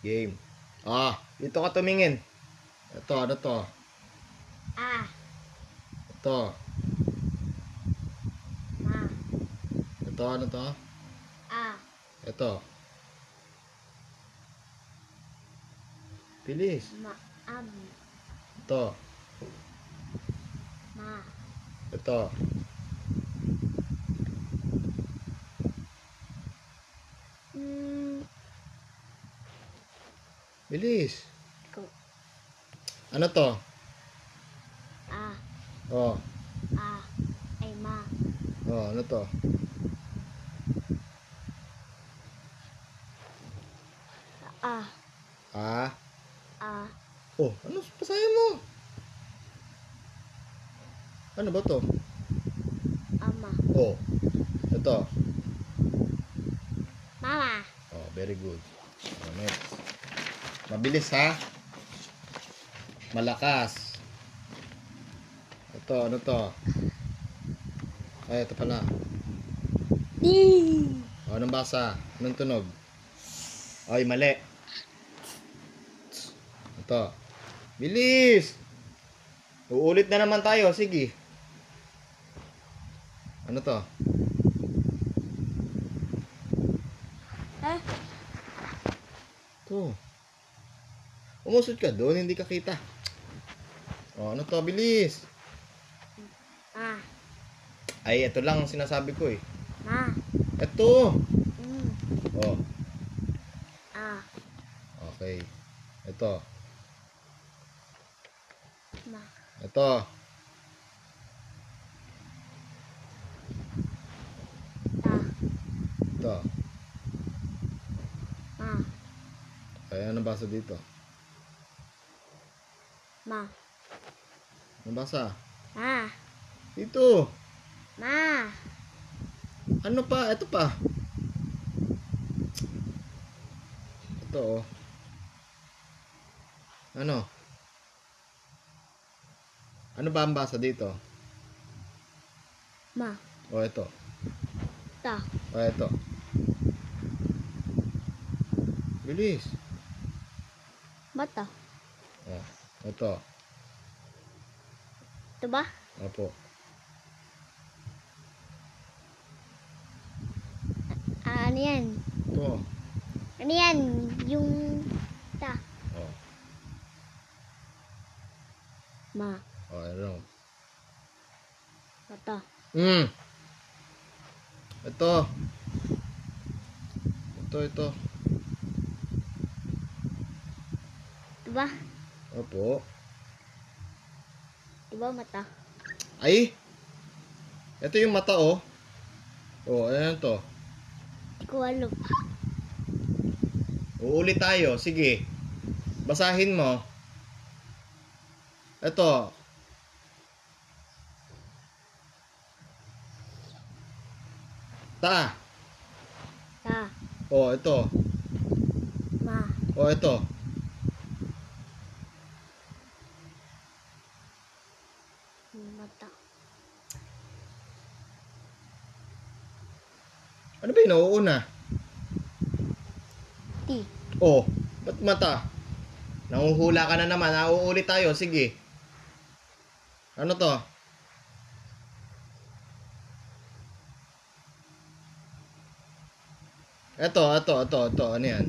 Game. Dito ka tumingin. Ito, ano to? Ito. Ito, ano to? Ito. Bilis. Ito. Ito. Bilis. Ano to? Oh. Ano to? Ano pasayan mo? Ano ba to? Ito. Mama. Very good. Next. Mabilis ha? Malakas. Ito, ano to? Ito pala. Anong basa? Anong tunog? Mali. Ito. Bilis! Uulit na naman tayo. Sige. Ano to? Ito. Umusod ka doon. Hindi ka kita. Ano to? Bilis! Ito lang ang sinasabi ko eh. Ito. Okay. Ito. Ito. Ito. Ano basa dito? Ano basa? Dito. Ano pa? Ito pa. Ito Ano? Ano ba ang basa dito? Ito. Ito. Bilis. Bata. Ito. Ito ba? Opo. Ano yan? Ito. Ano yan? Yung Ano? Bata. Ito. Ito. Ito ba? Opo. Ito ba mata? Ito yung mata ayan to. Hindi ko alam. Uulit tayo. Sige. Basahin mo. Ito. Ta. Ito. Ito. Mata. Ano ba yung nauuna? Ba't mata? Nanguhula ka na naman. Uulit tayo. Sige. Ano to? Ito. Ano yan?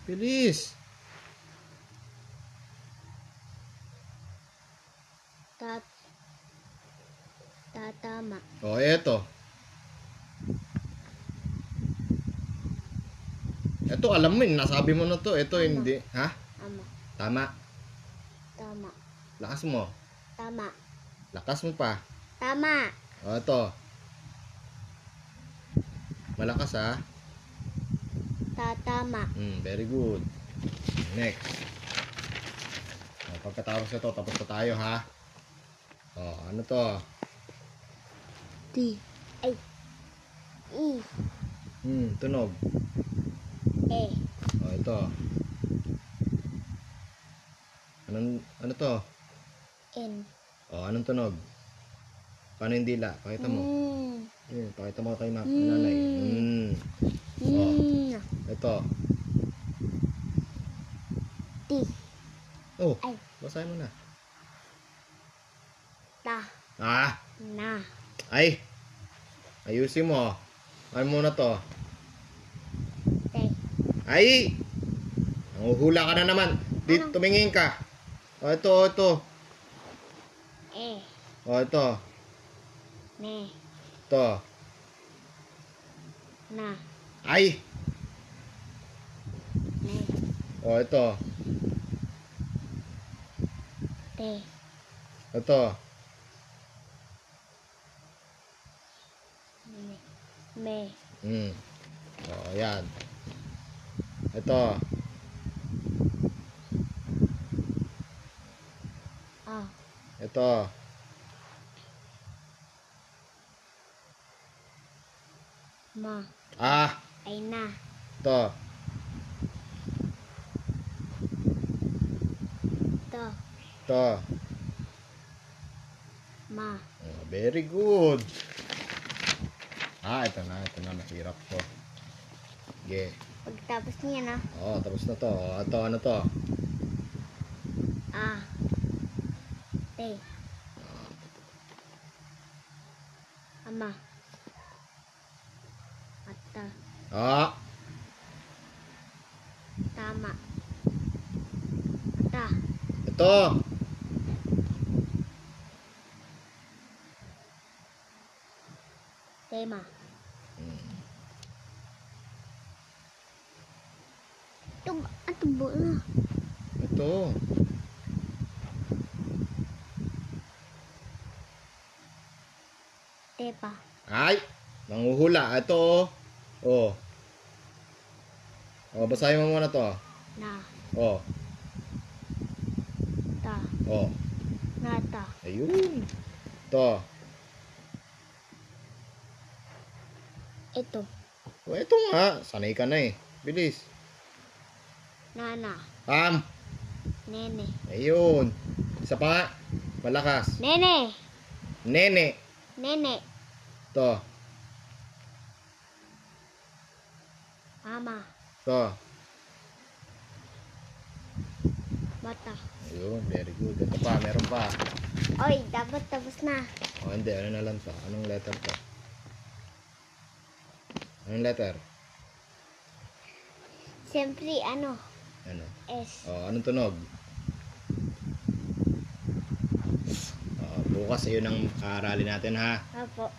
Bilis. Tatama. Ito. Ito, alam mo, nasabi mo na to. Ito, hindi. Ha? Tama. Lakas mo. Lakas mo pa. Ito. Malakas ha. Tatama. Very good. Next. Pagkatapos ito, tapos na tayo ha. Ano to? Tunog. Ito. Ano to? Anong tunog? Paano yung dila? Pakita mo. Pakita mo kay nanay. to? T. Oh, Ay. basahin mo na. Ta. Ah, Na. ay. Ayusin mo. Ano muna to? Te. Ay! Nanguhula ka na naman. Dito, Ano? tumingin ka. O, ito. E. O, ito. Ne. Ito. Na. Ay! Ne. O, ito. Te. Ito. Ne. Me. O, ayan. Ito. A. Ito. Ma. Ah! Ay na. Ito. To. Ito. Ma. Oh, very good. Ah, ito na. Mahirap to. Sige. Pagtapos niya na. Oo, tapos na to. O, ito, ano to? A. Te. Ama. Ata. Ah! Tama. Ata. Ito. Tema. Tubo na. Ito. Tepa. Ay! Nanguhula. Ito. Oh. Oh, basahin mo muna to. Na. Oh. Ta. Oh. Nata. Ayun. Ito. Ito. Oh, ito nga. Sanay ka na eh. Bilis. Nana. Nene. Ayun. Isa pa nga. Malakas. Nene. Nene. Nene. Ito. Ama. Ito. Bata. Ayun. Very good. Ito pa. Meron pa. Oy, dapat tapos na. Oh, hindi. Ano na lang to? Anong letter to? Anong letter? Siyempre, ano? Ano? S. Oh, anong tunog? Bukas ayun ang kaaralin natin ha. Opo.